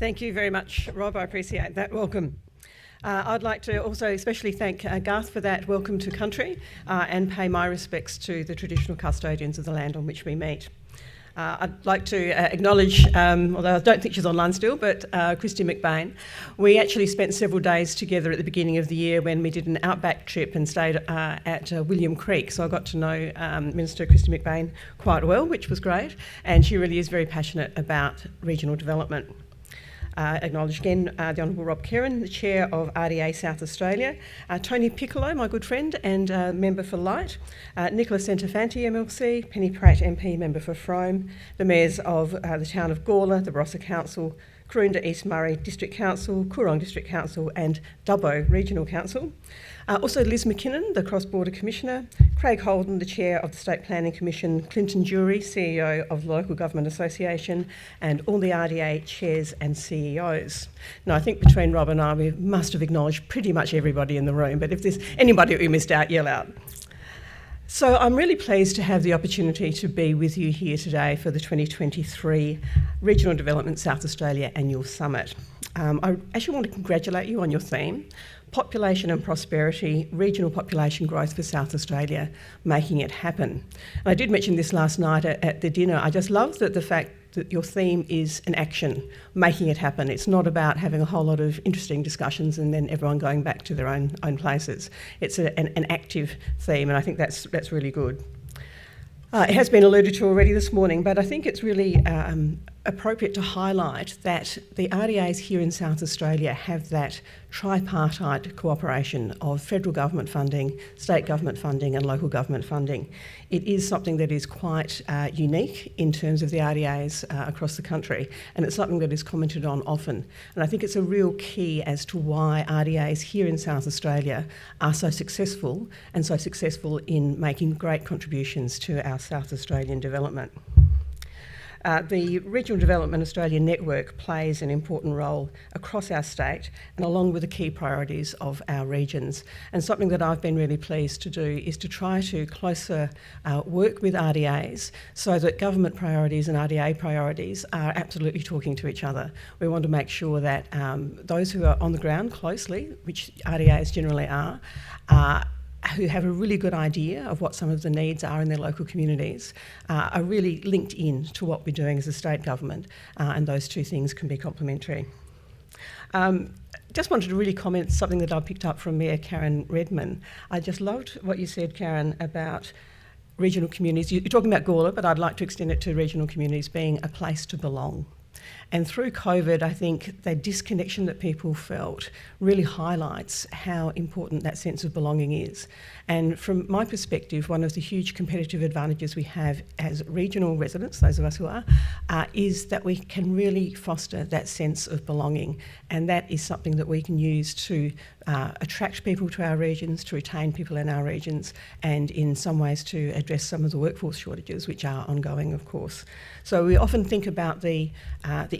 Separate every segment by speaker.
Speaker 1: Thank you very much, Rob. I appreciate that welcome. I'd like to also especially thank Garth for that welcome to country and pay my respects to the traditional custodians of the land on which we meet. I'd like to acknowledge, although I don't think she's online still, but Christy McBain. We actually spent several days together at the beginning of the year when we did an outback trip and stayed at William Creek. So I got to know Minister Christy McBain quite well, which was great, and she really is very passionate about regional development. Acknowledge again the Honourable Rob Kerrin, the Chair of RDSA South Australia, Tony Piccolo, my good friend and Member for Light, Nicola Centofanti, MLC, Penny Pratt, MP, Member for Frome, the Mayors of the town of Gawler, the Barossa Council, Karoonda East Murray District Council, Coorong District Council and Dubbo Regional Council. Also Liz McKinnon, the Cross-Border Commissioner, Craig Holden, the Chair of the State Planning Commission, Clinton Jury, CEO of the Local Government Association, and all the RDA chairs and CEOs. Now, I think between Rob and I, we must have acknowledged pretty much everybody in the room, but if there's anybody we missed out, yell out. So I'm really pleased to have the opportunity to be with you here today for the 2023 Regional Development South Australia Annual Summit. I actually want to congratulate you on your theme, Population and Prosperity, Regional Population Growth for South Australia, Making It Happen. And I did mention this last night at the dinner. I just love the fact that your theme is an action, making it happen. It's not about having a whole lot of interesting discussions and then everyone going back to their own places. It's an active theme, and I think that's really good. It has been alluded to already this morning, but I think it's really appropriate to highlight that the RDAs here in South Australia have that tripartite cooperation of federal government funding, state government funding and local government funding. It is something that is quite unique in terms of the RDAs across the country, and it's something that is commented on often. And I think it's a real key as to why RDAs here in South Australia are so successful and so successful in making great contributions to our South Australian development. The Regional Development Australia Network plays an important role across our state and along with the key priorities of our regions. And something that I've been really pleased to do is to try to closer work with RDAs so that government priorities and RDA priorities are absolutely talking to each other. We want to make sure that those who are on the ground closely, which RDAs generally are, who have a really good idea of what some of the needs are in their local communities, are really linked in to what we're doing as a state government, and those two things can be complementary. Just wanted to really comment something that I picked up from Mayor Karen Redman. I just loved what you said, Karen, about regional communities. You're talking about Gawler, but I'd like to extend it to regional communities being a place to belong. And through COVID, I think the disconnection that people felt really highlights how important that sense of belonging is. And from my perspective, one of the huge competitive advantages we have as regional residents, those of us who are, is that we can really foster that sense of belonging. And that is something that we can use to attract people to our regions, to retain people in our regions, and in some ways to address some of the workforce shortages, which are ongoing, of course. So we often think about the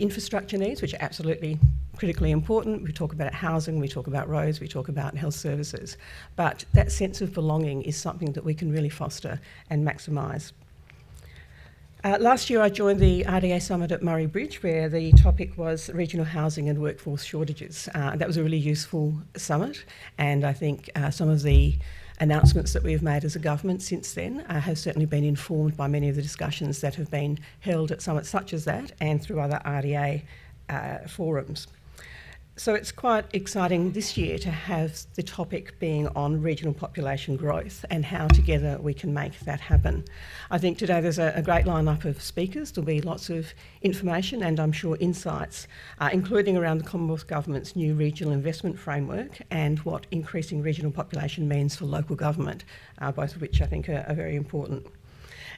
Speaker 1: infrastructure needs, which are absolutely critically important. We talk about housing, we talk about roads, we talk about health services. But that sense of belonging is something that we can really foster and maximise. Last year I joined the RDA Summit at Murray Bridge, where the topic was regional housing and workforce shortages. That was a really useful summit, and I think some of the announcements that we've made as a government since then have certainly been informed by many of the discussions that have been held at summits such as that and through other RDA forums. So it's quite exciting this year to have the topic being on regional population growth and how together we can make that happen. I think today there's a great lineup of speakers. There'll be lots of information and I'm sure insights, including around the Commonwealth Government's new regional investment framework and what increasing regional population means for local government, both of which I think are very important.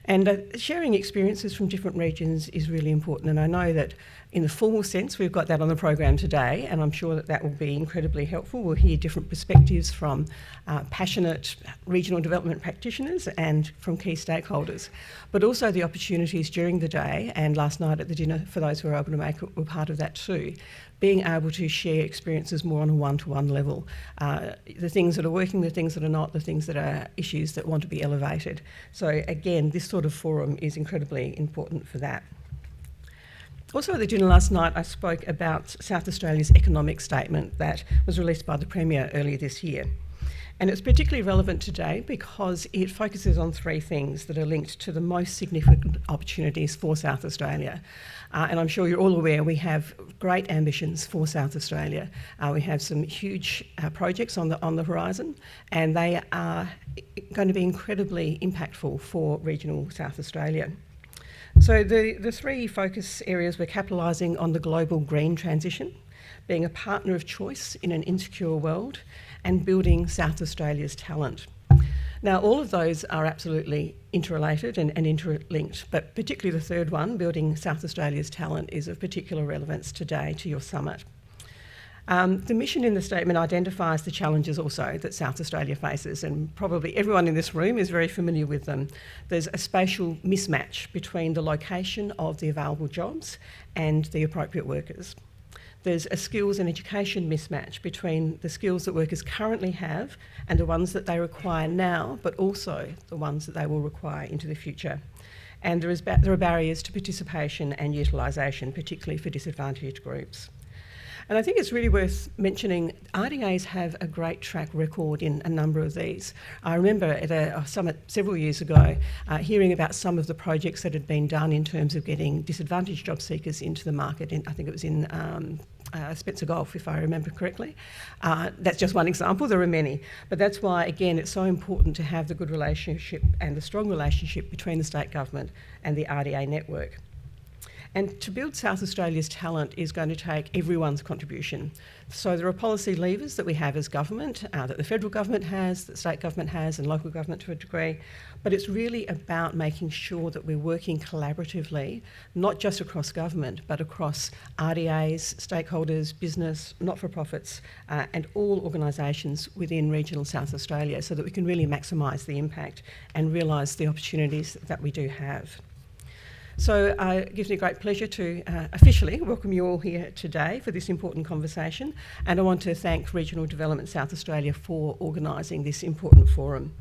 Speaker 1: And sharing experiences from different regions is really important, and I know that in the formal sense we've got that on the program today, and I'm sure that that will be incredibly helpful. We'll hear different perspectives from passionate regional development practitioners and from key stakeholders, but also the opportunities during the day and last night at the dinner for those who are able to make it were part of that too, being able to share experiences more on a one-to-one level, the things that are working, the things that are not, the things that are issues that want to be elevated. So again, this sort of forum is incredibly important for that. Also at the dinner last night, I spoke about South Australia's economic statement that was released by the Premier earlier this year. And it's particularly relevant today because it focuses on three things that are linked to the most significant opportunities for South Australia. And I'm sure you're all aware we have great ambitions for South Australia. We have some huge projects on the horizon, and they are going to be incredibly impactful for regional South Australia. So the three focus areas were capitalising on the global green transition, being a partner of choice in an insecure world, and building South Australia's talent. Now, all of those are absolutely interrelated and interlinked, but particularly the third one, building South Australia's talent, is of particular relevance today to your summit. The mission in the statement identifies the challenges also that South Australia faces, and probably everyone in this room is very familiar with them. There's a spatial mismatch between the location of the available jobs and the appropriate workers. There's a skills and education mismatch between the skills that workers currently have and the ones that they require now, but also the ones that they will require into the future. And there are barriers to participation and utilisation, particularly for disadvantaged groups. And I think it's really worth mentioning RDAs have a great track record in a number of these. I remember at a summit several years ago hearing about some of the projects that had been done in terms of getting disadvantaged job seekers into the market. I think it was in Spencer Golf, if I remember correctly. That's just one example, there are many. But that's why, again, it's so important to have the good relationship and the strong relationship between the state government and the RDA network. And to build South Australia's talent is going to take everyone's contribution. So there are policy levers that we have as government, that the federal government has, that state government has, and local government to a degree. But it's really about making sure that we're working collaboratively, not just across government, but across RDAs, stakeholders, business, not-for-profits, and all organisations within regional South Australia, so that we can really maximise the impact and realise the opportunities that we do have. So it gives me great pleasure to officially welcome you all here today for this important conversation, and I want to thank Regional Development South Australia for organising this important forum.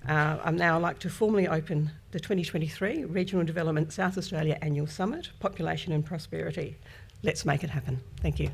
Speaker 1: I'd now like to formally open the 2023 Regional Development South Australia Annual Summit, Population and Prosperity. Let's make it happen. Thank you.